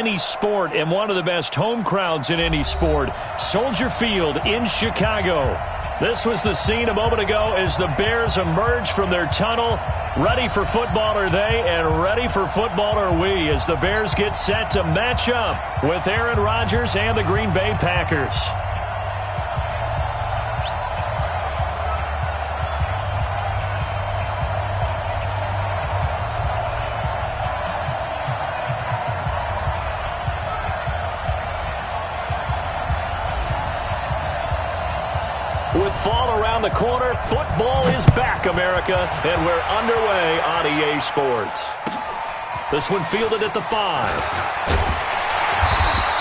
Any sport and one of the best home crowds in any sport, Soldier Field in Chicago. This was the scene a moment ago as the Bears emerged from their tunnel. Ready for football are they, and ready for football are we as the Bears get set to match up with Aaron Rodgers and the Green Bay Packers. With fall around the corner, football is back, America, and we're underway on EA Sports. This one fielded at the 5.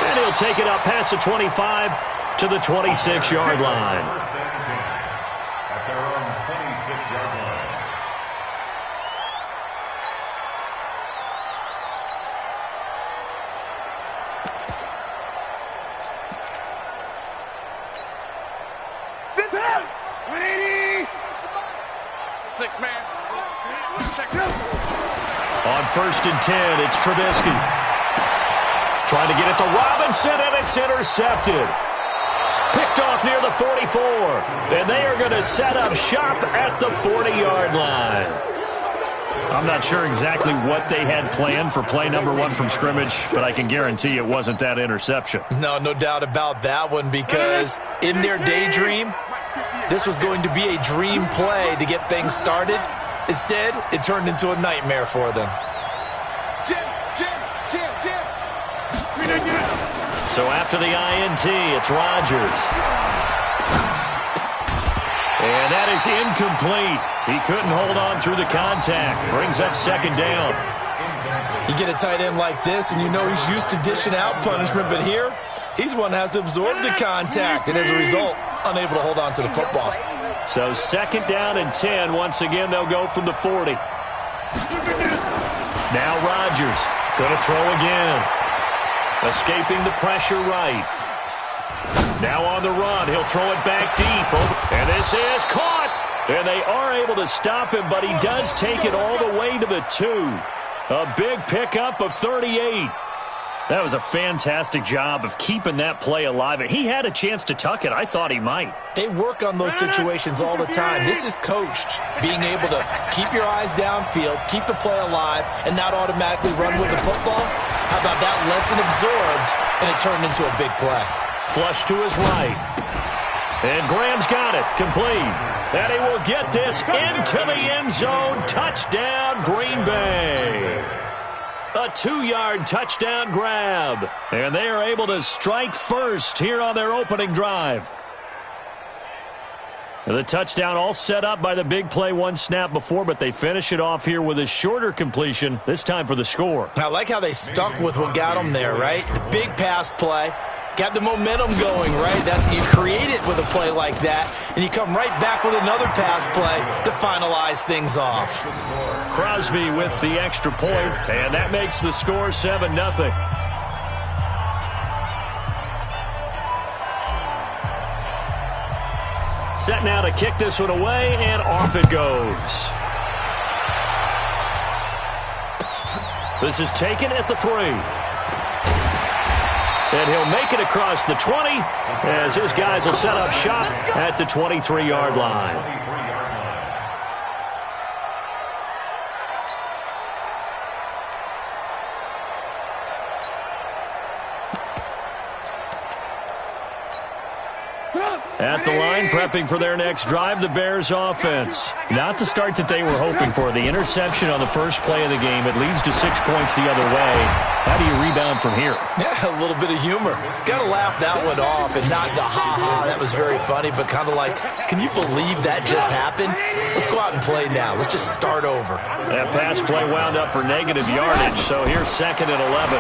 And he'll take it up past the 25 to the 26-yard line. At their own 26-yard line. On 1st and 10, it's Trubisky. Trying to get it to Robinson, and it's intercepted. Picked off near the 44. And they are going to set up shop at the 40-yard line. I'm not sure exactly what they had planned for play number 1 from scrimmage, but I can guarantee it wasn't that interception. No doubt about that one, because in their daydream, this was going to be a dream play to get things started. Instead, it turned into a nightmare for them. So after the INT, it's Rodgers. And that is incomplete. He couldn't hold on through the contact. Brings up 2nd down. You get a tight end like this, and you know he's used to dishing out punishment, but here, he's one that has to absorb the contact, and as a result, unable to hold on to the football. So 2nd down and 10. Once again, they'll go from the 40. Now Rodgers going to throw again. Escaping the pressure right. Now on the run. He'll throw it back deep. And this is caught. And they are able to stop him, but he does take it all the way to the 2. A big pickup of 38. That was a fantastic job of keeping that play alive. He had a chance to tuck it. I thought he might. They work on those situations all the time. This is coached, being able to keep your eyes downfield, keep the play alive, and not automatically run with the football. How about that lesson absorbed, and it turned into a big play. Flush to his right. And Graham's got it. Complete. And he will get this into the end zone. Touchdown, Green Bay. A 2-yard touchdown grab. And they are able to strike first here on their opening drive. The touchdown all set up by the big play 1 snap before, but they finish it off here with a shorter completion, this time for the score. I like how they stuck with what got them there, right? The big pass play. Got the momentum going, right? That's, you create it with a play like that, and you come right back with another pass play to finalize things off. Crosby with the extra point, and that makes the score 7-0. Set now to kick this one away, and off it goes. This is taken at the 3. And he'll make it across the 20 as his guys will set up shop at the 23-yard line. At the line, prepping for their next drive, the Bears offense. Not the start that they were hoping for. The interception on the first play of the game, it leads to 6 points the other way. How do you rebound from here? Yeah, a little bit of humor. Got to laugh that one off and not the ha-ha. That was very funny, but kind of like, can you believe that just happened? Let's go out and play now. Let's just start over. That pass play wound up for negative yardage, so here's 2nd and 11.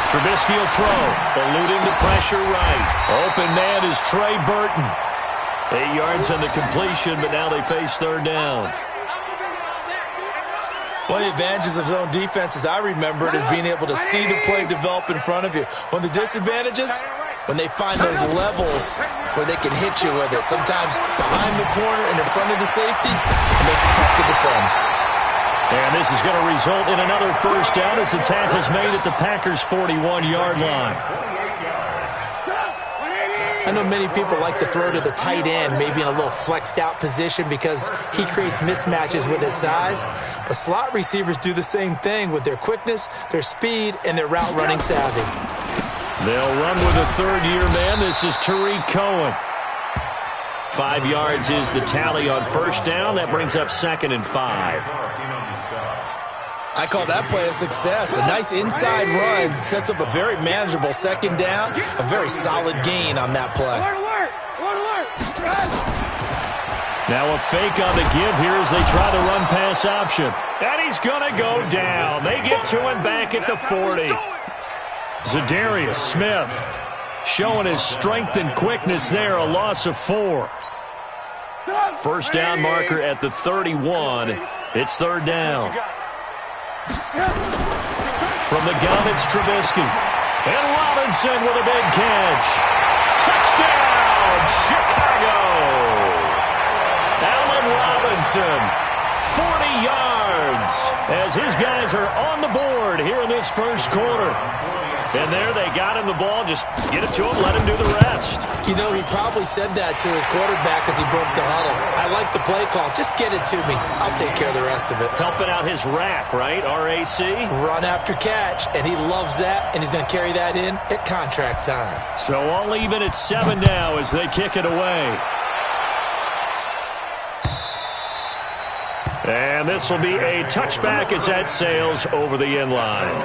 Trubisky will throw, eluding the pressure right. Open man is Trey Burton. 8 yards on the completion, but now they face 3rd down. One of the advantages of zone defense, as I remember it, is being able to see the play develop in front of you. One of the disadvantages, when they find those levels where they can hit you with it. Sometimes behind the corner and in front of the safety, it makes it tough to defend. And this is going to result in another first down as the tackle's made at the Packers' 41-yard line. I know many people like to throw to the tight end, maybe in a little flexed out position because he creates mismatches with his size. But slot receivers do the same thing with their quickness, their speed, and their route running savvy. They'll run with a third-year man. This is Tariq Cohen. 5 yards is the tally on first down. That brings up 2nd and 5. I call that play a success. A nice inside run sets up a very manageable second down. A very solid gain on that play. Now a fake on the give here as they try the run-pass option. And he's going to go down. They get to him back at the 40. Zadarius Smith showing his strength and quickness there. A loss of 4. First down marker at the 31. It's third down. From the gun, it's Trubisky. And Robinson with a big catch. Touchdown, Chicago! Allen Robinson, 40 yards, as his guys are on the board here in this first quarter. And there they got him the ball. Just get it to him, let him do the rest. You know, he probably said that to his quarterback as he broke the huddle. I like the play call. Just get it to me. I'll take care of the rest of it. Helping out his rack, right? RAC? Run after catch, and he loves that, and he's going to carry that in at contract time. So I'll leave it at 7 now as they kick it away. And this will be a touchback as that sails over the end line.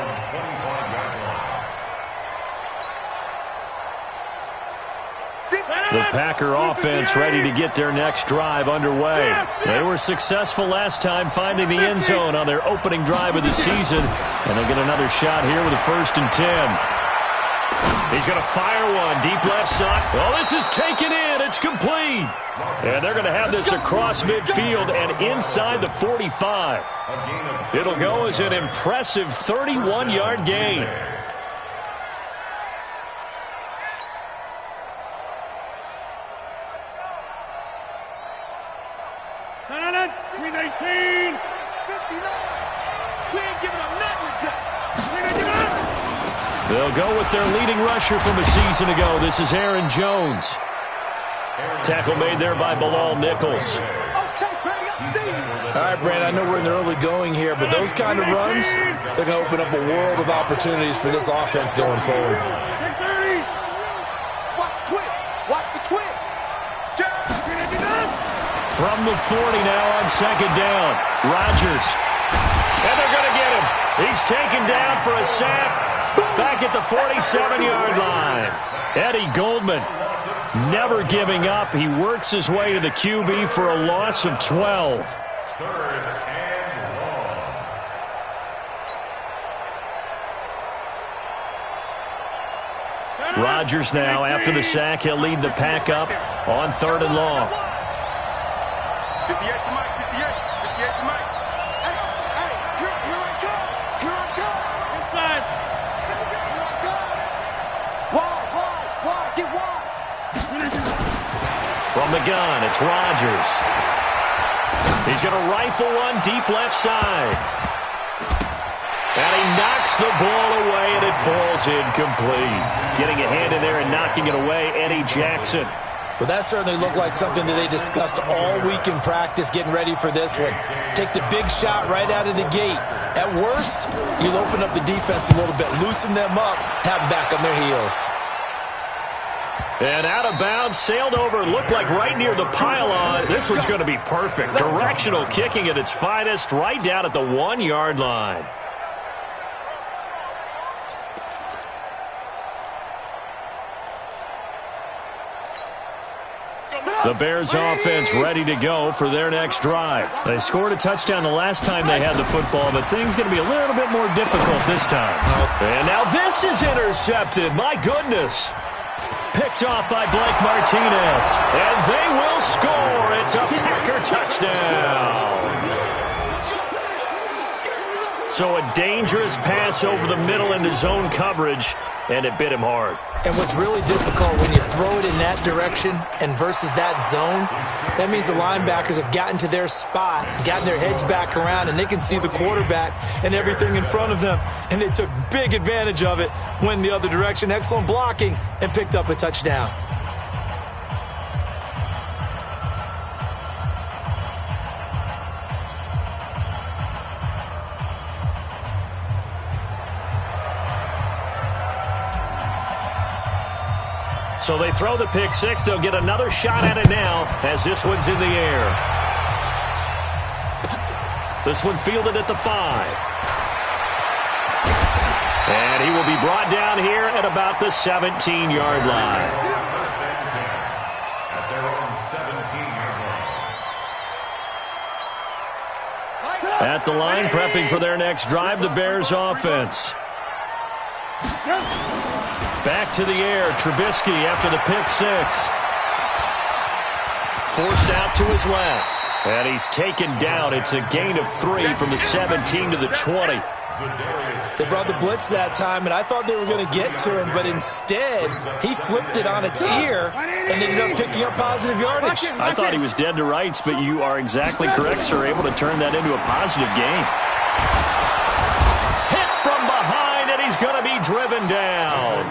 The Packer offense ready to get their next drive underway. They were successful last time finding the end zone on their opening drive of the season. And they get another shot here with a 1st and 10. He's going to fire one deep left side. Well, this is taken in. It's complete. And they're going to have this across midfield and inside the 45. It'll go as an impressive 31-yard gain. They'll go with their leading rusher from a season ago. This is Aaron Jones. Tackle made there by Bilal Nichols. All right, Brand, I know we're in the early going here, but those kind of runs, they're going to open up a world of opportunities for this offense going forward. From the 40 now on second down. Rodgers. And they're going to get him. He's taken down for a sack. Back at the 47-yard line. Eddie Goldman never giving up. He works his way to the QB for a loss of 12. Rodgers now, after the sack, he'll lead the pack up on 3rd and long. 58 to Mike, 58 to Mike. Hey, here I come. Inside. Here I come. Wide, get wide. From the gun, it's Rodgers. He's going to rifle one deep left side. And he knocks the ball away, and it falls incomplete. Getting a hand in there and knocking it away, Eddie Jackson. Well, that certainly looked like something that they discussed all week in practice, getting ready for this one. Take the big shot right out of the gate. At worst, you'll open up the defense a little bit, loosen them up, have them back on their heels. And out of bounds, sailed over, looked like right near the pylon. This one's going to be perfect. Directional kicking at its finest, right down at the 1-yard line. The Bears offense ready to go for their next drive. They scored a touchdown the last time they had the football, but things going to be a little bit more difficult this time. And now this is intercepted. My goodness. Picked off by Blake Martinez. And they will score. It's a Packer touchdown. So a dangerous pass over the middle into zone coverage, and it bit him hard. And what's really difficult when you throw it in that direction and versus that zone, that means the linebackers have gotten to their spot, gotten their heads back around, and they can see the quarterback and everything in front of them. And they took big advantage of it, went the other direction, excellent blocking, and picked up a touchdown. So they throw the pick six. They'll get another shot at it now as this one's in the air. This one fielded at the 5. And he will be brought down here at about the 17-yard line. At their own 17-yard line. At the line, prepping for their next drive, the Bears offense. Back to the air, Trubisky after the pick six. Forced out to his left. And he's taken down. It's a gain of 3 from the 17 to the 20. They brought the blitz that time, and I thought they were going to get to him, but instead, he flipped it on its ear and ended up picking up positive yardage. I thought he was dead to rights, but you are exactly correct, sir. Able to turn that into a positive gain. Hit from behind, and he's going to be driven down.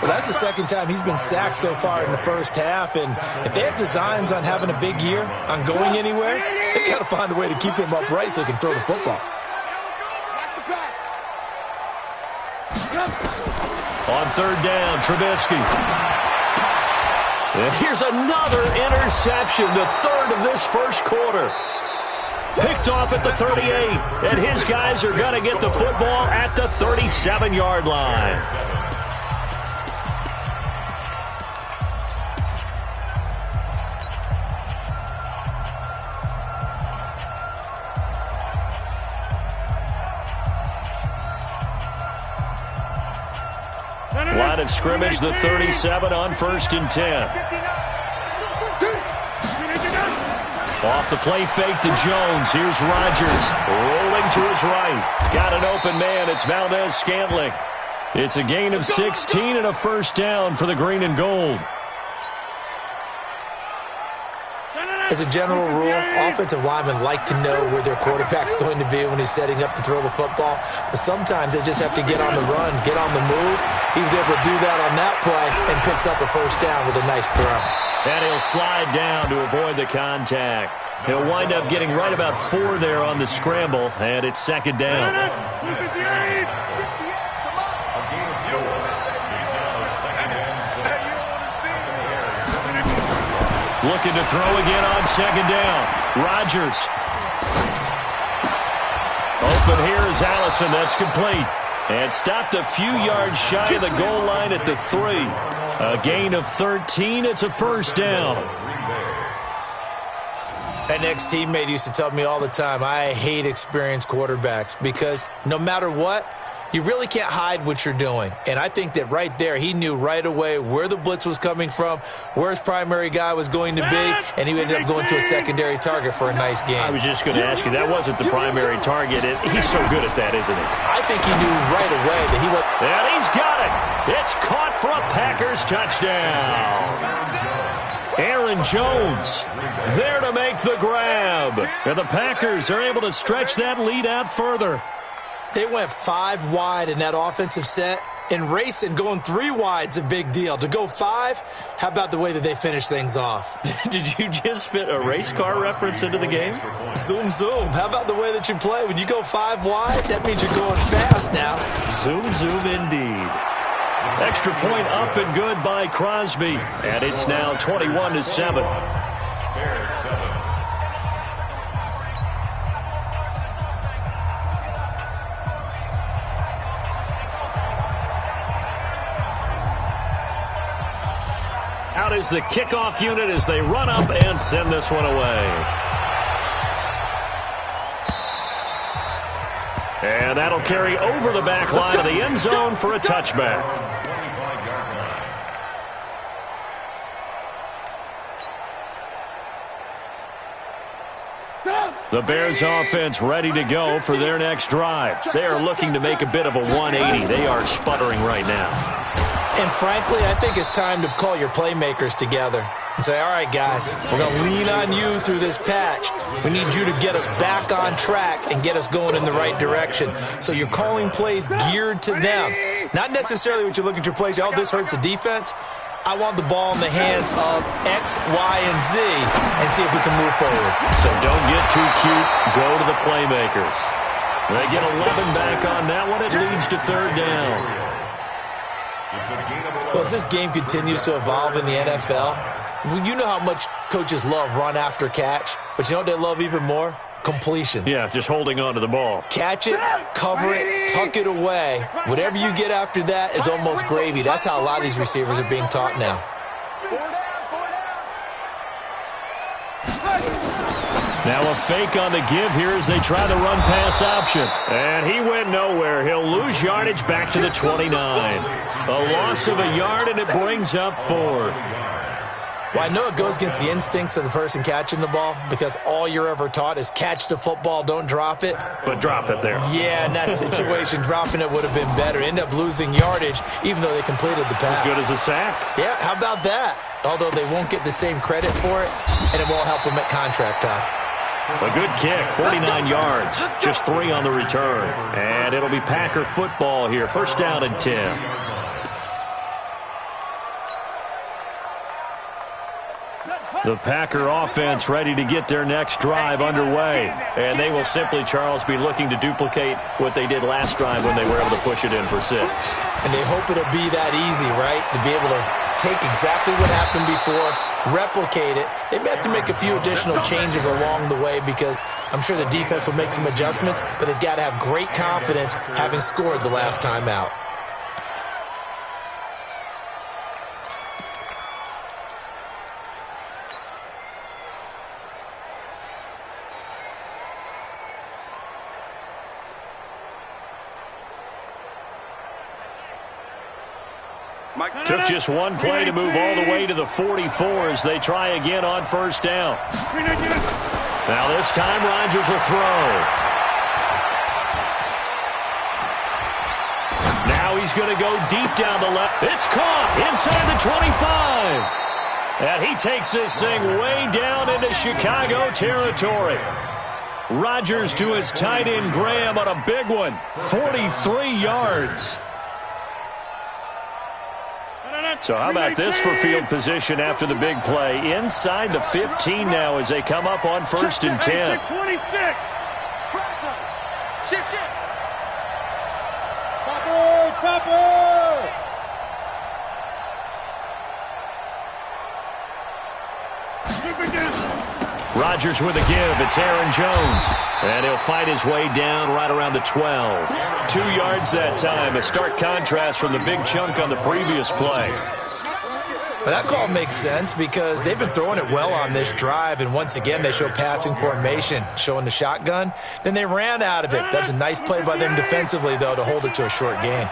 Well, that's the second time he's been sacked so far in the first half, and if they have designs on having a big year, on going anywhere, they've got to find a way to keep him upright so he can throw the football. On third down, Trubisky. And here's another interception, the third of this first quarter. Picked off at the 38, and his guys are going to get the football at the 37-yard line. Line of scrimmage, the 37 on 1st and 10. Off the play fake to Jones. Here's Rodgers rolling to his right. Got an open man. It's Valdez-Scantling. It's a gain of 16 and a first down for the green and gold. As a general rule, offensive linemen like to know where their quarterback's going to be when he's setting up to throw the football. But sometimes they just have to get on the run, get on the move. He was able to do that on that play and picks up a first down with a nice throw. And he'll slide down to avoid the contact. He'll wind up getting right about 4 there on the scramble, and it's second down. Looking to throw again on second down. Rodgers. Open here is Allison. That's complete. And stopped a few yards shy of the goal line at the 3. A gain of 13. It's a first down. An ex-teammate used to tell me all the time, I hate experienced quarterbacks because no matter what, you really can't hide what you're doing. And I think that right there, he knew right away where the blitz was coming from, where his primary guy was going to be, and he ended up going to a secondary target for a nice game. I was just going to ask you, that wasn't the primary target. He's so good at that, isn't he? I think he knew right away that he was. And he's got it. It's caught for a Packers touchdown. Aaron Jones there to make the grab. And the Packers are able to stretch that lead out further. They went 5 wide in that offensive set, and racing going 3 wide's a big deal. To go 5, how about the way that they finish things off? Did you just fit a race car reference into the game? Zoom, zoom. How about the way that you play? When you go 5 wide, that means you're going fast now. Zoom, zoom indeed. Extra point up and good by Crosby. And it's now 21-7. Out is the kickoff unit as they run up and send this one away. And that'll carry over the back line of the end zone for a touchback. The Bears offense ready to go for their next drive. They are looking to make a bit of a 180. They are sputtering right now. And frankly, I think it's time to call your playmakers together and say, all right, guys, we're going to lean on you through this patch. We need you to get us back on track and get us going in the right direction. So you're calling plays geared to them. Not necessarily what you look at your plays, oh, this hurts the defense. I want the ball in the hands of X, Y, and Z and see if we can move forward. So don't get too cute. Go to the playmakers. They get 11 back on that one. It leads to third down. Well, as this game continues to evolve in the NFL, you know how much coaches love run after catch, but you know what they love even more? Completions. Yeah, just holding on to the ball. Catch it, cover it, tuck it away. Whatever you get after that is almost gravy. That's how a lot of these receivers are being taught now. Now a fake on the give here as they try the run-pass option. And he went nowhere. He'll lose yardage back to the 29. A loss of a yard, and it brings up fourth. Well, I know it goes against the instincts of the person catching the ball because all you're ever taught is catch the football, don't drop it. But drop it there. Yeah, in that situation, dropping it would have been better. End up losing yardage even though they completed the pass. As good as a sack. Yeah, how about that? Although they won't get the same credit for it, and it won't help them at contract time. A good kick, 49 yards, just 3 on the return. And it'll be Packer football here, first down and 10. The Packer offense ready to get their next drive underway. And they will simply, Charles, be looking to duplicate what they did last drive when they were able to push it in for 6. And they hope it'll be that easy, right? To be able to take exactly what happened before, replicate it. They may have to make a few additional changes along the way because I'm sure the defense will make some adjustments, but they've got to have great confidence having scored the last time out. Took just one play to move all the way to the 44 as they try again on first down. Now this time Rodgers will throw. Now he's going to go deep down the left. It's caught inside the 25. And he takes this thing way down into Chicago territory. Rodgers to his tight end Graham on a big one. 43 yards. So how about this for field position after the big play? Inside the 15 now as they come up on first and 10. 26. Topper. Rodgers with a give. It's Aaron Jones. And he'll fight his way down right around the 12. 2 yards that time. A stark contrast from the big chunk on the previous play. Well, that call makes sense because they've been throwing it well on this drive, and once again they show passing formation, showing the shotgun. Then they ran out of it. That's a nice play by them defensively, though, to hold it to a short gain.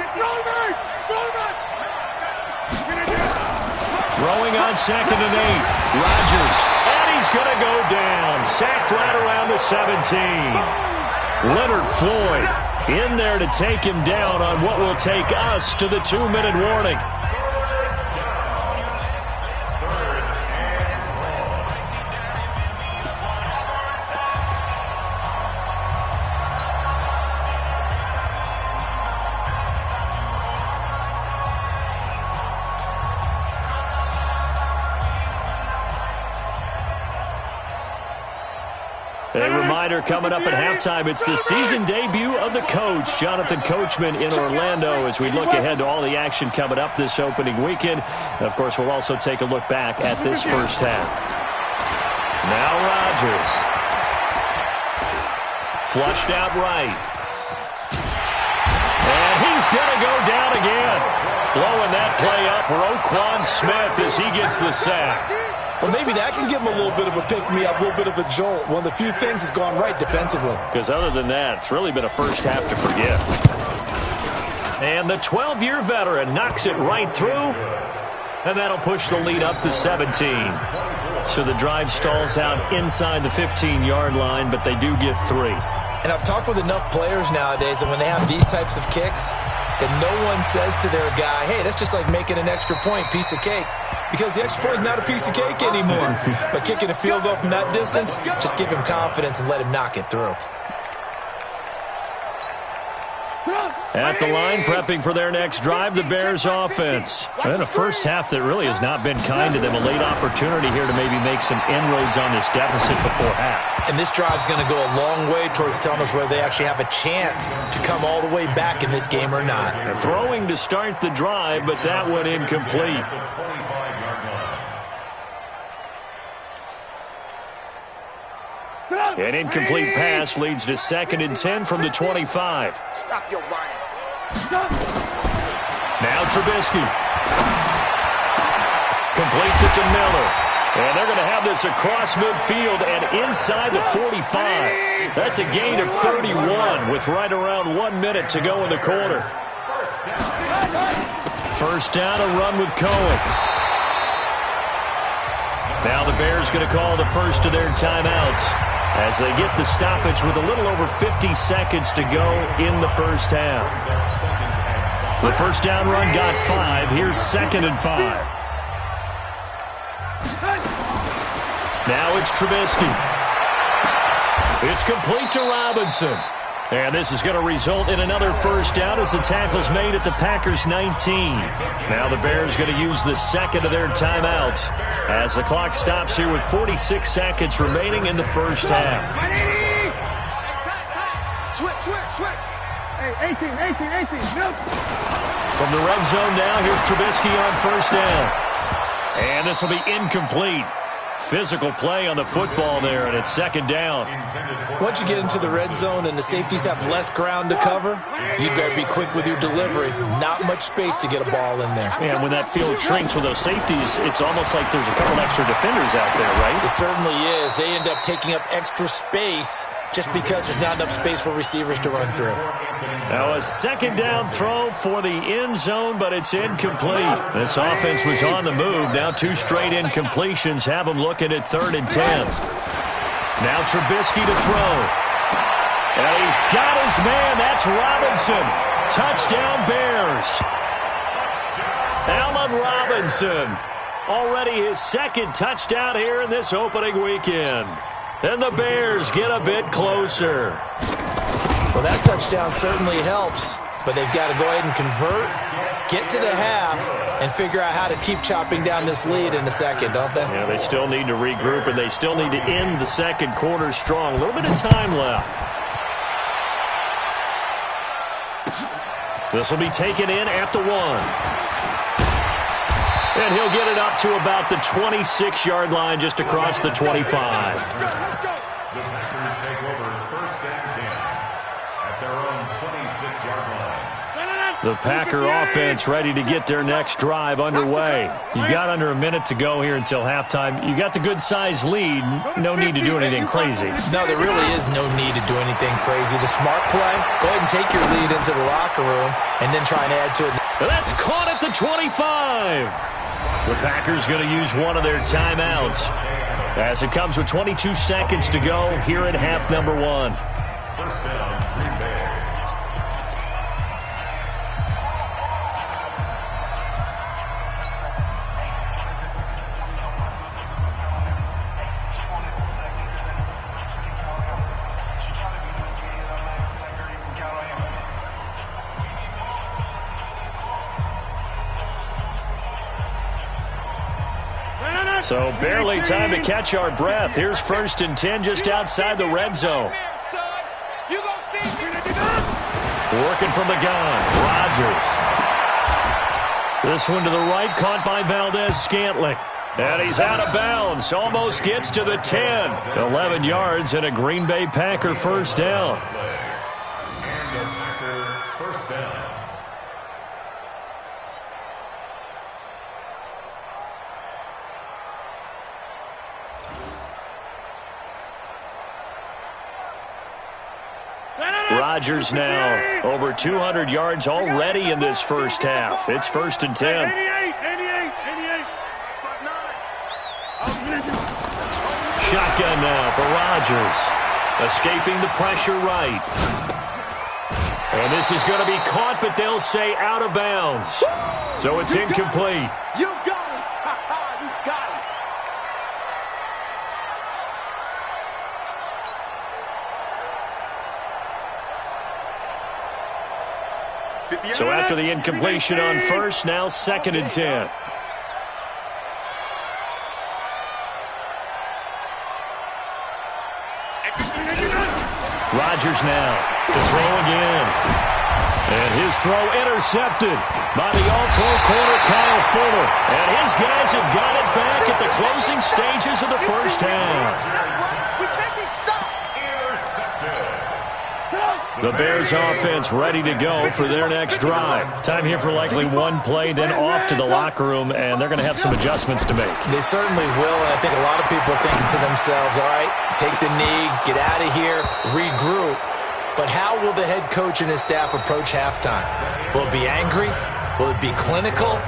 Throwing on 2nd and 8. Rodgers. And he's going to go down. Sacked right around the 17. Leonard Floyd in there to take him down on what will take us to the 2-minute warning. A reminder coming up at halftime, it's the season debut of the coach, Jonathan Coachman in Orlando, as we look ahead to all the action coming up this opening weekend. And of course, we'll also take a look back at this first half. Now Rodgers. Flushed out right. And he's going to go down again. Blowing that play up, Roquan Smith as he gets the sack. Well, maybe that can give him a little bit of a pick-me-up, a little bit of a jolt. One of the few things that's gone right defensively. Because other than that, it's really been a first half to forget. And the 12-year veteran knocks it right through. And that'll push the lead up to 17. So the drive stalls out inside the 15-yard line, but they do get 3. And I've talked with enough players nowadays that when they have these types of kicks, that no one says to their guy, hey, that's just like making an extra point, piece of cake. Because the extra point is not a piece of cake anymore. But kicking a field goal from that distance, just give him confidence and let him knock it through. At the line, prepping for their next drive, the Bears offense. And a first half that really has not been kind to them. A late opportunity here to maybe make some inroads on this deficit before half. And this drive's going to go a long way towards telling us whether they actually have a chance to come all the way back in this game or not. They're throwing to start the drive, but that one incomplete. An incomplete pass leads to 2nd and 10 from the 25. Stop your whining. Now Trubisky. Completes it to Miller. And they're going to have this across midfield and inside the 45. That's a gain of 31 with right around 1 minute to go in the quarter. First down, a run with Cohen. Now the Bears going to call the first of their timeouts as they get the stoppage with a little over 50 seconds to go in the first half. The first down run got 5. Here's 2nd and 5. Now it's Trubisky. It's complete to Robinson. And this is going to result in another first down as the tackle's made at the Packers' 19. Now the Bears going to use the second of their timeouts as the clock stops here with 46 seconds remaining in the first half. Switch. Hey, 18. From the red zone now, here's Trubisky on first down. And this will be incomplete. Physical play on the football there, and it's 2nd down. Once you get into the red zone and the safeties have less ground to cover, you better be quick with your delivery. Not much space to get a ball in there. And when that field shrinks with those safeties, it's almost like there's a couple extra defenders out there, right? It certainly is. They end up taking up extra space just because there's not enough space for receivers to run through. Now a 2nd down throw for the end zone, but it's incomplete. This offense was on the move. Now 2 straight incompletions have them looking at 3rd and 10. Now Trubisky to throw. And he's got his man. That's Robinson. Touchdown Bears. Allen Robinson. Already his 2nd touchdown here in this opening weekend. And the Bears get a bit closer. Well, that touchdown certainly helps, but they've got to go ahead and convert, get to the half, and figure out how to keep chopping down this lead in the second, don't they? Yeah, they still need to regroup, and they still need to end the second quarter strong. A little bit of time left. This will be taken in at the 1. And he'll get it up to about the 26-yard line just across the 25. The Packers take over 1st and 10 at their own 26-yard line. The Packer offense ready to get their next drive underway. You've got under a minute to go here until halftime. You got the good-sized lead. No need to do anything crazy. No, there really is no need to do anything crazy. The smart play, go ahead and take your lead into the locker room and then try and add to it. That's caught at the 25. The Packers going to use one of their timeouts as it comes with 22 seconds to go here at half number 1. First down, Green Bay. So barely time to catch our breath. Here's 1st and 10 just outside the red zone. Working from the gun, Rodgers. This one to the right, caught by Valdez-Scantling. And he's out of bounds, almost gets to the 10. 11 yards and a Green Bay Packer first down. And the Packer first down. Rodgers now over 200 yards already in this first half. It's 1st and 10. 88. Shotgun now for Rodgers. Escaping the pressure right. And this is going to be caught, but they'll say out of bounds. So it's incomplete. You got it. You got it. So after the incompletion on first, now 2nd and 10. Rodgers now to throw again. And his throw intercepted by the All-Pro corner, Kyle Fuller. And his guys have got it back at the closing stages of the first half. The Bears offense ready to go for their next drive. Time here for likely one play, then off to the locker room, and they're going to have some adjustments to make. They certainly will, and I think a lot of people are thinking to themselves, all right, take the knee, get out of here, regroup. But how will the head coach and his staff approach halftime? Will it be angry? Will it be clinical?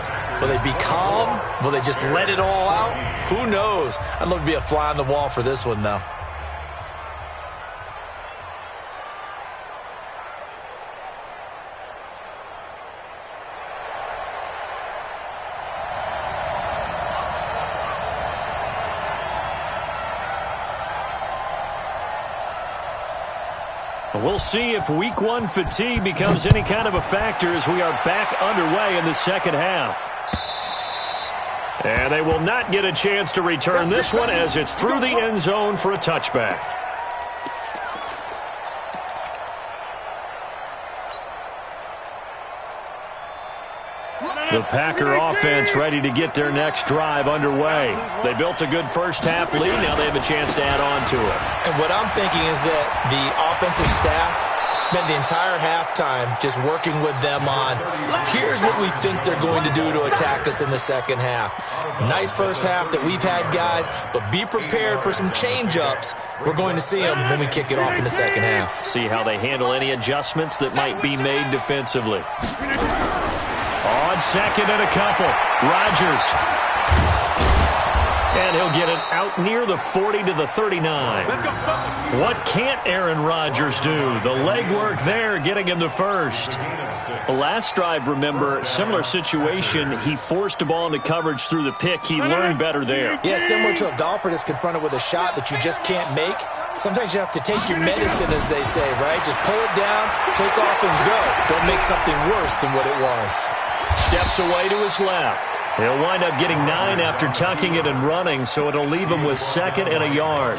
Will they be calm? Will they just let it all out? Who knows? I'd love to be a fly on the wall for this one, though. We'll see if week one fatigue becomes any kind of a factor as we are back underway in the second half. And they will not get a chance to return this one as it's through the end zone for a touchback. The Packer offense ready to get their next drive underway. They built a good first half lead. Now they have a chance to add on to it. And what I'm thinking is that the offensive staff spent the entire halftime just working with them on, here's what we think they're going to do to attack us in the second half. Nice first half that we've had, guys, but be prepared for some change-ups. We're going to see them when we kick it off in the second half. See how they handle any adjustments that might be made defensively. On second and a couple, Rodgers. And he'll get it out near the 40 to the 39. What can't Aaron Rodgers do? The legwork there getting him the first. The last drive, remember, similar situation. He forced a ball into coverage through the pick. He learned better there. Yeah, similar to a golfer that's confronted with a shot that you just can't make. Sometimes you have to take your medicine, as they say, right? Just pull it down, take off, and go. Don't make something worse than what it was. Steps away to his left. He'll wind up getting 9 after tucking it and running, so it'll leave him with 2nd and a yard.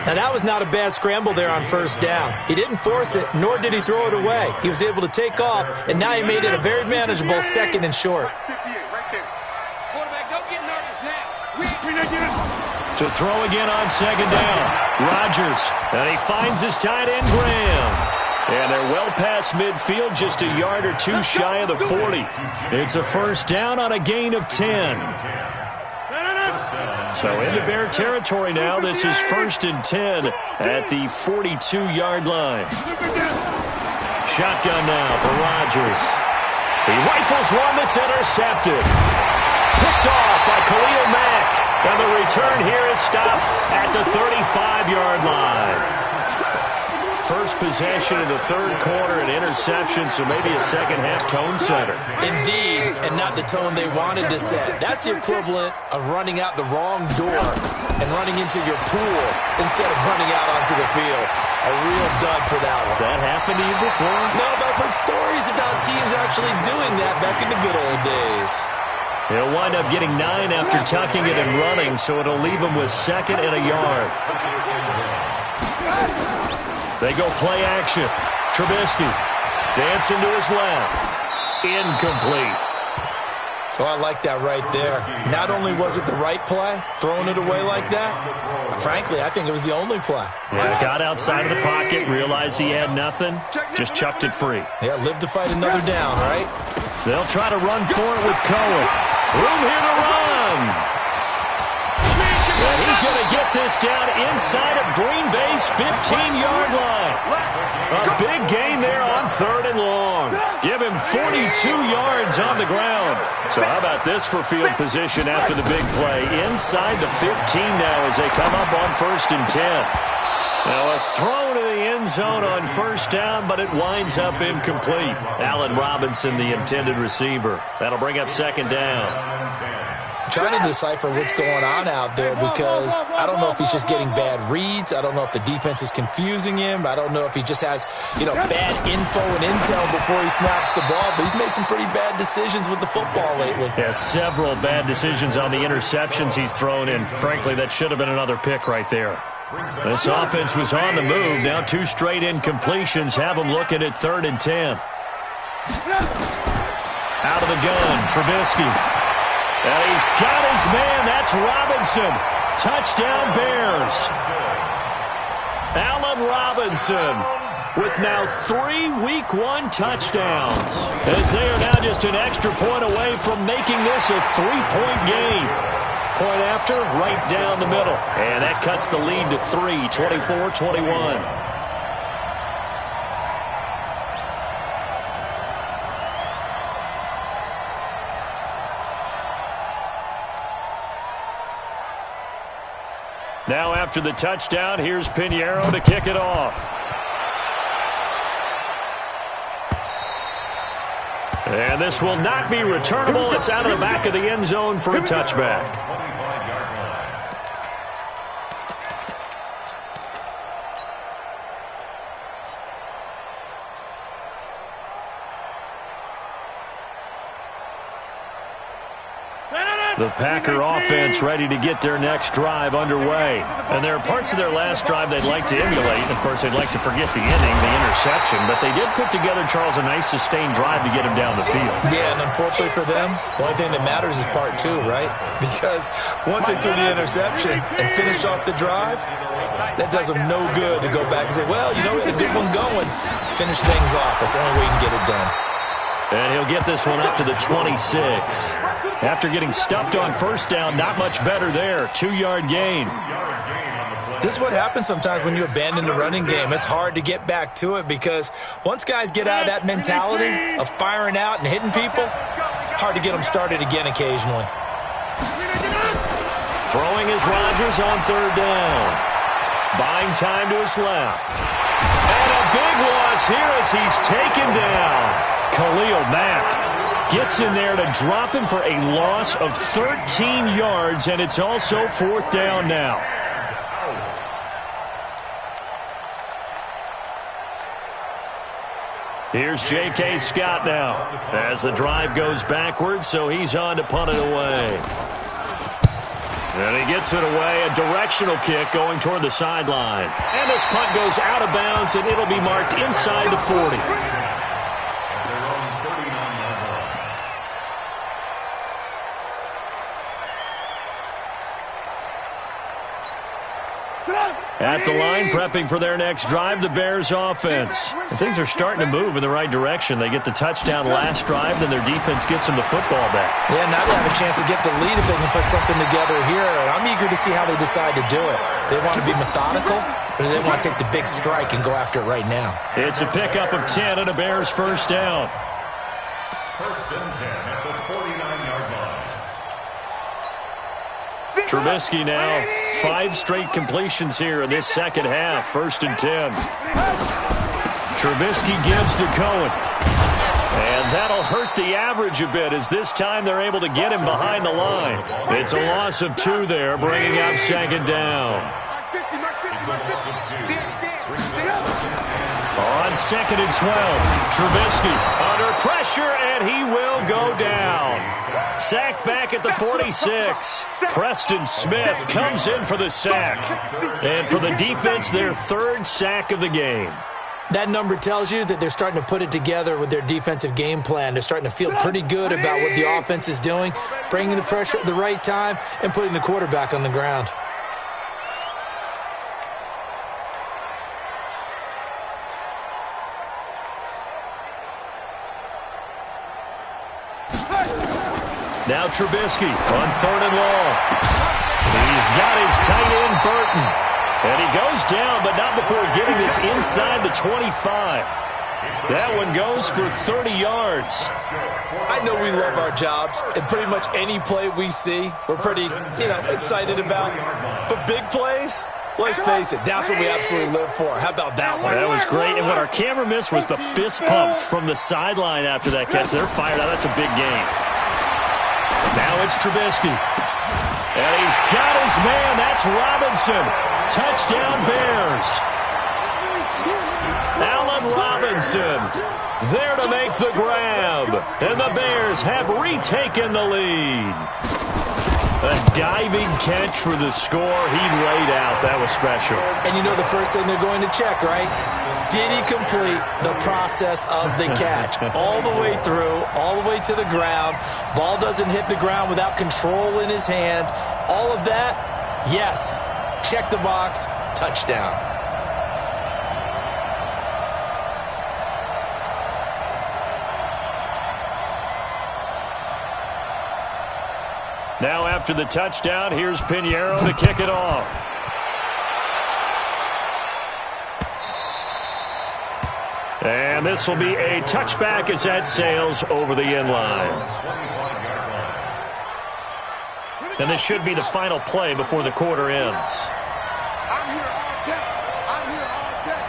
Now, that was not a bad scramble there on first down. He didn't force it, nor did he throw it away. He was able to take off, and now he made it a very manageable 2nd and short. To throw again on 2nd down. Rodgers, and he finds his tight end, Graham. And they're well past midfield, just a yard or two shy of the 40. It's a first down on a gain of 10. So into Bear territory now. This is 1st and 10 at the 42-yard line. Shotgun now for Rodgers. He rifles one that's intercepted. Picked off by Khalil Mack. And the return here is stopped at the 35-yard line. First possession of the third quarter, an interception, so maybe a second-half tone setter. Indeed, and not the tone they wanted to set. That's the equivalent of running out the wrong door and running into your pool instead of running out onto the field. A real dud for that one. Has that happened to you before? No, but I've heard stories about teams actually doing that back in the good old days. He'll wind up getting 9 after tucking it and running, so it'll leave him with 2nd and a yard. They go play action. Trubisky dancing to his left. Incomplete. So I like that right there. Not only was it the right play, throwing it away like that, frankly, I think it was the only play. Yeah, got outside of the pocket, realized he had nothing, just chucked it free. Yeah, live to fight another down, right? They'll try to run for it with Cohen. Room here to run. And he's going to get this down inside of Green Bay's 15-yard line. A big gain there on 3rd and long. Give him 42 yards on the ground. So how about this for field position after the big play? Inside the 15 now as they come up on 1st and 10. Now a throw to the end zone on 1st down, but it winds up incomplete. Allen Robinson, the intended receiver. That'll bring up 2nd down. Trying to decipher what's going on out there because I don't know if he's just getting bad reads. I don't know if the defense is confusing him. I don't know if he just has, bad info and intel before he snaps the ball. But he's made some pretty bad decisions with the football lately. Yeah, several bad decisions on the interceptions he's thrown in. Frankly, that should have been another pick right there. This offense was on the move. Now 2 straight incompletions have them looking at 3rd and 10. Out of the gun, Trubisky. And he's got his man. That's Robinson. Touchdown, Bears. Allen Robinson with now 3 Week 1 touchdowns. As they are now just an extra point away from making this a 3-point game. Point after, right down the middle. And that cuts the lead to 3, 24-21. Now after the touchdown, here's Pinheiro to kick it off. And this will not be returnable. It's out of the back of the end zone for a touchback. The Packer offense ready to get their next drive underway. And there are parts of their last drive they'd like to emulate. Of course, they'd like to forget the inning, the interception. But they did put together, Charles, a nice sustained drive to get him down the field. Yeah, and unfortunately for them, the only thing that matters is part 2, right? Because once they threw the interception and finished off the drive, that does them no good to go back and say, well, we had a good one going. Finish things off. That's the only way you can get it done. And he'll get this one up to the 26. After getting stuffed on 1st down, not much better there. 2-yard gain. This is what happens sometimes when you abandon the running game. It's hard to get back to it because once guys get out of that mentality of firing out and hitting people, hard to get them started again occasionally. Throwing is Rodgers on 3rd down. Buying time to his left. And a big loss here as he's taken down. Khalil Mack gets in there to drop him for a loss of 13 yards, and it's also 4th down now. Here's J.K. Scott now as the drive goes backwards, so he's on to punt it away. And he gets it away, a directional kick going toward the sideline. And this punt goes out of bounds, and it'll be marked inside the 40. At the line, prepping for their next drive, the Bears offense. And things are starting to move in the right direction. They get the touchdown last drive, then their defense gets them the football back. Yeah, now they have a chance to get the lead if they can put something together here. And I'm eager to see how they decide to do it. They want to be methodical, or do they want to take the big strike and go after it right now? It's a pickup of 10 and a Bears 1st down. 1st and 10 at the 49-yard line. Trubisky now, 5 straight completions here in this second half. 1st and 10. Trubisky gives to Cohen. And that'll hurt the average a bit as this time they're able to get him behind the line. It's a loss of 2 there, bringing up 2nd down. It's a loss of 2. On 2nd and 12, Trubisky under pressure, and he will go down. Sacked back at the 46. Preston Smith comes in for the sack. And for the defense, their 3rd sack of the game. That number tells you that they're starting to put it together with their defensive game plan. They're starting to feel pretty good about what the offense is doing, bringing the pressure at the right time, and putting the quarterback on the ground. Now Trubisky on 3rd and long. He's got his tight end, Burton. And he goes down, but not before getting this inside the 25. That one goes for 30 yards. I know we love our jobs, and pretty much any play we see, we're pretty, excited about. But big plays, let's face it, that's what we absolutely live for. How about that one? That was great. And what our camera missed was the fist pump from the sideline after that catch. They're fired out. That's a big game. Now it's Trubisky. And he's got his man. That's Robinson. Touchdown, Bears. Allen Robinson there to make the grab. And the Bears have retaken the lead. A diving catch for the score. He laid out. That was special. And the first thing they're going to check, right? Did he complete the process of the catch? All the way through, all the way to the ground. Ball doesn't hit the ground without control in his hands. All of that, yes. Check the box. Touchdown. Now after the touchdown, here's Pinheiro to kick it off. And this will be a touchback as that sails over the end line. And this should be the final play before the quarter ends. I'm here all day. I'm here all day.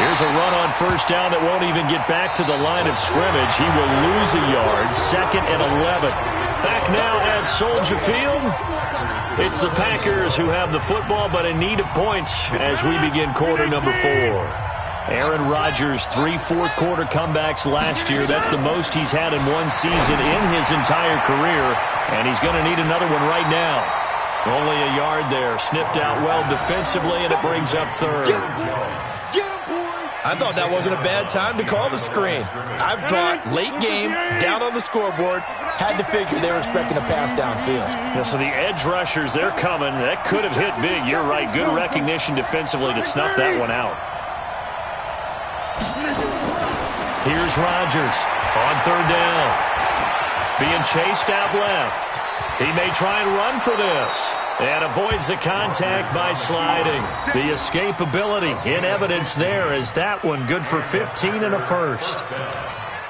Here's a run on first down that won't even get back to the line of scrimmage. He will lose a yard. 2nd and 11. Back now at Soldier Field. It's the Packers who have the football, but in need of points as we begin quarter number 4. Aaron Rodgers, 3 fourth-quarter comebacks last year. That's the most he's had in one season in his entire career, and he's going to need another one right now. Only a yard there. Sniffed out well defensively, and it brings up 3rd. I thought that wasn't a bad time to call the screen. I thought late game, down on the scoreboard, had to figure they were expecting a pass downfield. Yeah, so the edge rushers, they're coming. That could have hit big. You're right. Good recognition defensively to snuff that one out. Here's Rodgers on 3rd down. Being chased out left. He may try and run for this. And avoids the contact by sliding. The escapability in evidence there as that one good for 15 and a first.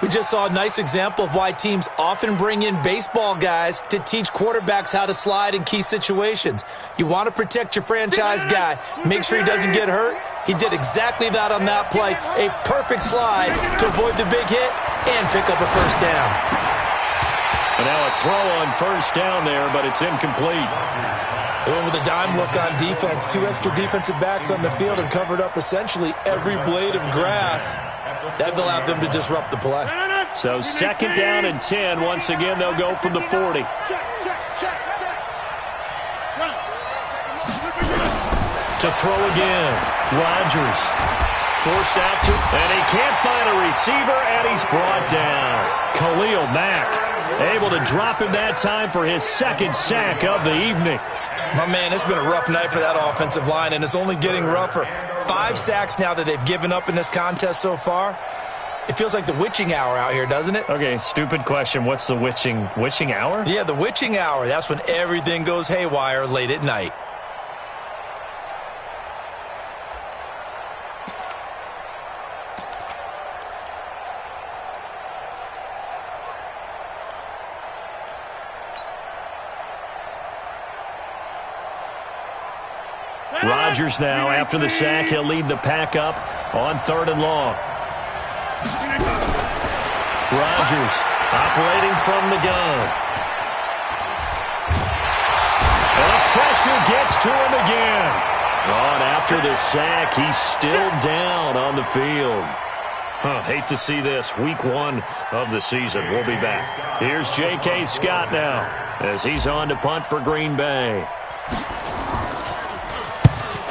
We just saw a nice example of why teams often bring in baseball guys to teach quarterbacks how to slide in key situations. You want to protect your franchise guy. Make sure he doesn't get hurt. He did exactly that on that play. A perfect slide to avoid the big hit and pick up a first down. And now a throw on first down there, but it's incomplete. Going with a dime look on defense. 2 extra defensive backs on the field and covered up essentially every blade of grass. That allowed them to disrupt the play. So 2nd down and 10. Once again, they'll go from the 40. To throw again. Rodgers forced out to, and he can't find a receiver, and he's brought down. Khalil Mack able to drop him that time for his 2nd sack of the evening. My man, it's been a rough night for that offensive line, and it's only getting rougher. 5 sacks now that they've given up in this contest so far. It feels like the witching hour out here, doesn't it? Okay, stupid question. What's the witching hour? Yeah, the witching hour. That's when everything goes haywire late at night. Rodgers now, after the sack, he'll lead the pack up on 3rd and long. Rodgers operating from the gun. And the pressure gets to him again. On after the sack, he's still down on the field. Hate to see this. Week 1 of the season. We'll be back. Here's J.K. Scott now as he's on to punt for Green Bay.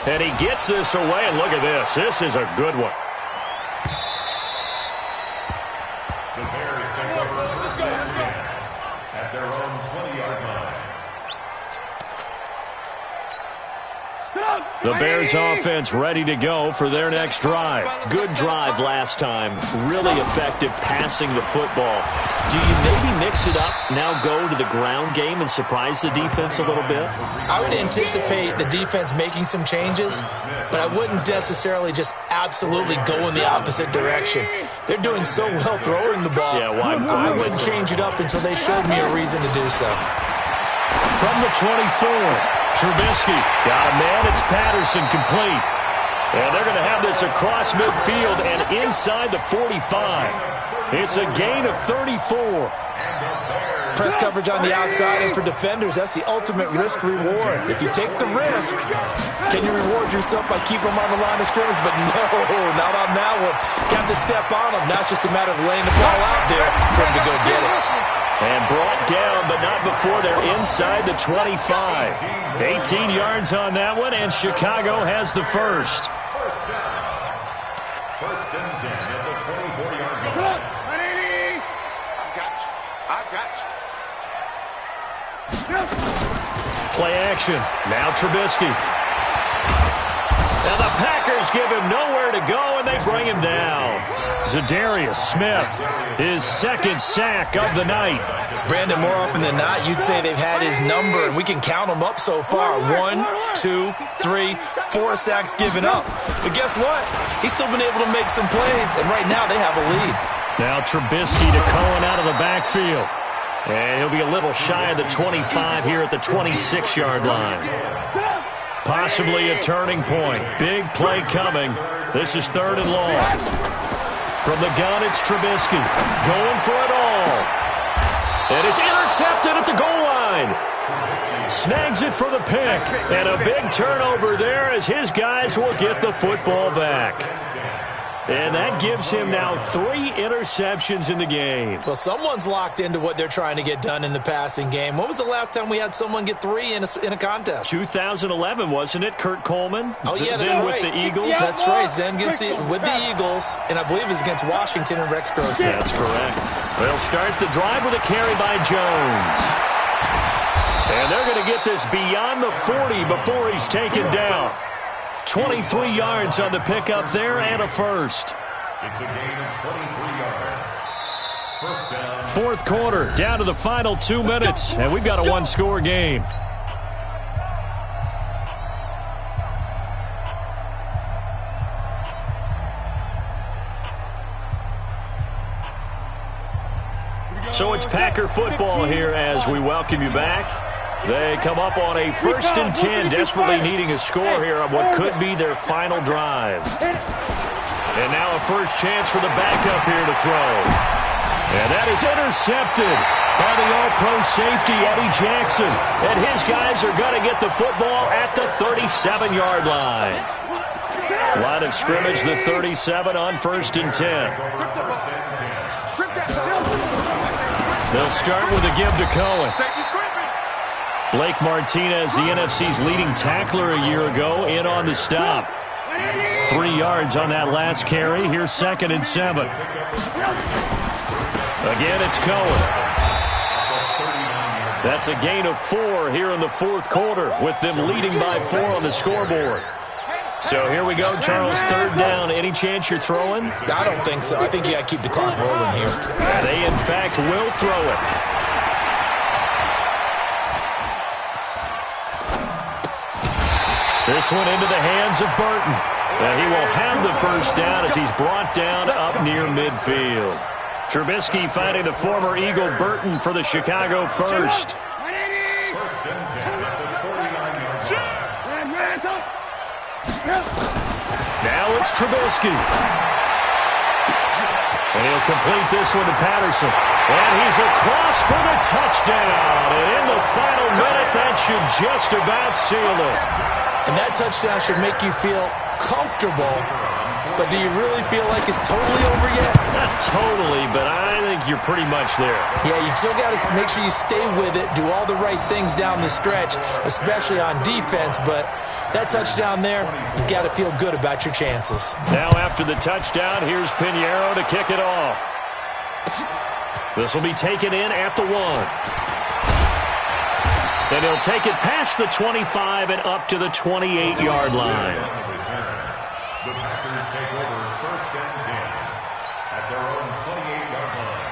And he gets this away, and look at this. This is a good one. The Bears take over first and 10 at their own 20-yard line. The Bears offense ready to go for their next drive. Good drive last time. Really effective passing the football. Do you maybe mix it up, now go to the ground game and surprise the defense a little bit? I would anticipate the defense making some changes, but I wouldn't necessarily just absolutely go in the opposite direction. They're doing so well throwing the ball. Yeah, why? I wouldn't change it up until they showed me a reason to do so. From the 24, Trubisky got a man. It's Patterson complete. And they're going to have this across midfield and inside the 45. It's a gain of 34. Press coverage on the outside, and for defenders, that's the ultimate risk-reward. If you take the risk, can you reward yourself by keeping them on the line of scrimmage? But no, not on that one. Got to step on them. Now it's just a matter of laying the ball out there for him to go get it. And brought down, but not before they're inside the 25. 18 yards on that one, and Chicago has the first. First and 10 at the 24-yard line. I got you. Play action. Now Trubisky. Now the Packers give him nowhere to go, and they bring him down. Zadarius Smith, his second sack of the night. Brandon, more often than not, you'd say they've had his number, and we can count them up so far. 1, 2, 3, 4 sacks given up. But guess what? He's still been able to make some plays, and right now they have a lead. Now Trubisky to Cohen out of the backfield. And he'll be a little shy of the 25 here at the 26-yard line. Possibly a turning point. Big play coming. This is 3rd and long. From the gun, it's Trubisky. Going for it all. And it's intercepted at the goal line. Snags it for the pick. And a big turnover there as his guys will get the football back. And that gives him now 3 interceptions in the game. Well, someone's locked into what they're trying to get done in the passing game. When was the last time we had someone get 3 in a contest? 2011, wasn't it, Kurt Coleman? Oh, yeah, that's then right. With the Eagles? That's right. Then with the Eagles, and I believe it's against Washington and Rex Grossman. That's correct. They'll start the drive with a carry by Jones. And they're going to get this beyond the 40 before he's taken down. 23 yards on the pickup there and a first. It's a gain of 23 yards. First down. 4th quarter, down to the final 2 minutes, and we've got a 1-score game. So it's Packer football here as we welcome you back. They come up on a 1st and 10, desperately needing a score here on what could be their final drive. And now a first chance for the backup here to throw. And that is intercepted by the all-pro safety, Eddie Jackson. And his guys are going to get the football at the 37-yard line. Line of scrimmage, the 37 on 1st and 10. They'll start with a give to Cohen. Blake Martinez, the NFC's leading tackler a year ago, in on the stop. 3 yards on that last carry. Here's 2nd and 7. Again, it's Cohen. That's a gain of 4 here in the 4th quarter, with them leading by 4 on the scoreboard. So here we go, Charles, 3rd down. Any chance you're throwing? I don't think so. I think you got to keep the clock rolling here. And they, in fact, will throw it. This one into the hands of Burton. And he will have the first down as he's brought down up near midfield. Trubisky finding the former Eagle Burton for the Chicago first. First and 10 at the 49-yard line. Now it's Trubisky. And he'll complete this one to Patterson. And he's across for the touchdown. And in the final minute, that should just about seal it. And that touchdown should make you feel comfortable. But do you really feel like it's totally over yet? Not totally, but I think you're pretty much there. Yeah, you still got to make sure you stay with it, do all the right things down the stretch, especially on defense. But that touchdown there, you've got to feel good about your chances. Now after the touchdown, here's Pinheiro to kick it off. This will be taken in at the 1. And he'll take it past the 25 and up to the 28-yard line. The Packers take over 1st and 10 at their own 28-yard line.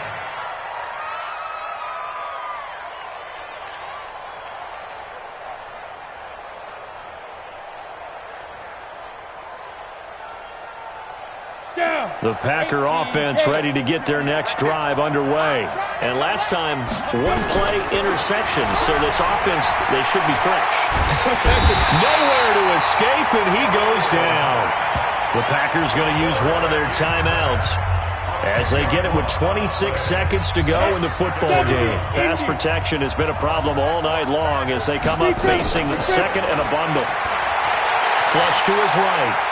The Packer offense ready to get their next drive underway. And last time, one play interception. So this offense, they should be fresh. Nowhere to escape, and he goes down. The Packers going to use one of their timeouts as they get it with 26 seconds to go in the football game. Pass protection has been a problem all night long as they come up facing second and a bundle. Flush to his right.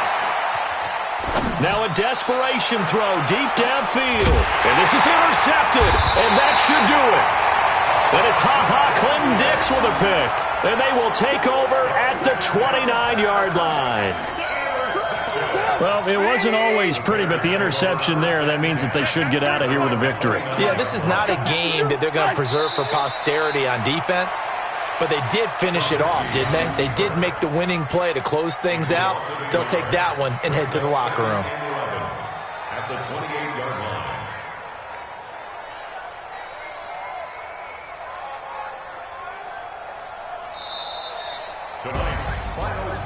Now a desperation throw deep downfield. And this is intercepted. And that should do it. And it's Clinton Dix with a pick. And they will take over at the 29-yard line. Well, it wasn't always pretty, but the interception there, that means that they should get out of here with a victory. Yeah, this is not a game that they're going to preserve for posterity on defense. But they did finish it off, didn't they? They did make the winning play to close things out. They'll take that one and head to the locker room. At the 28-yard line.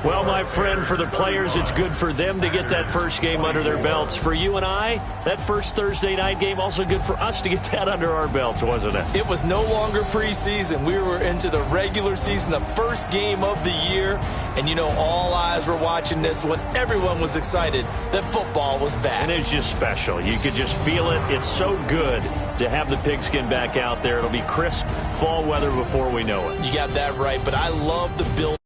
Well, my friend, for the players, it's good for them to get that first game under their belts. For you and I, that first Thursday night game, also good for us to get that under our belts, wasn't it? It was no longer preseason. We were into the regular season, the first game of the year. And, you know, all eyes were watching this one. Everyone was excited that football was back. And it's just special. You could just feel it. It's so good to have the pigskin back out there. It'll be crisp fall weather before we know it. You got that right, but I love the build.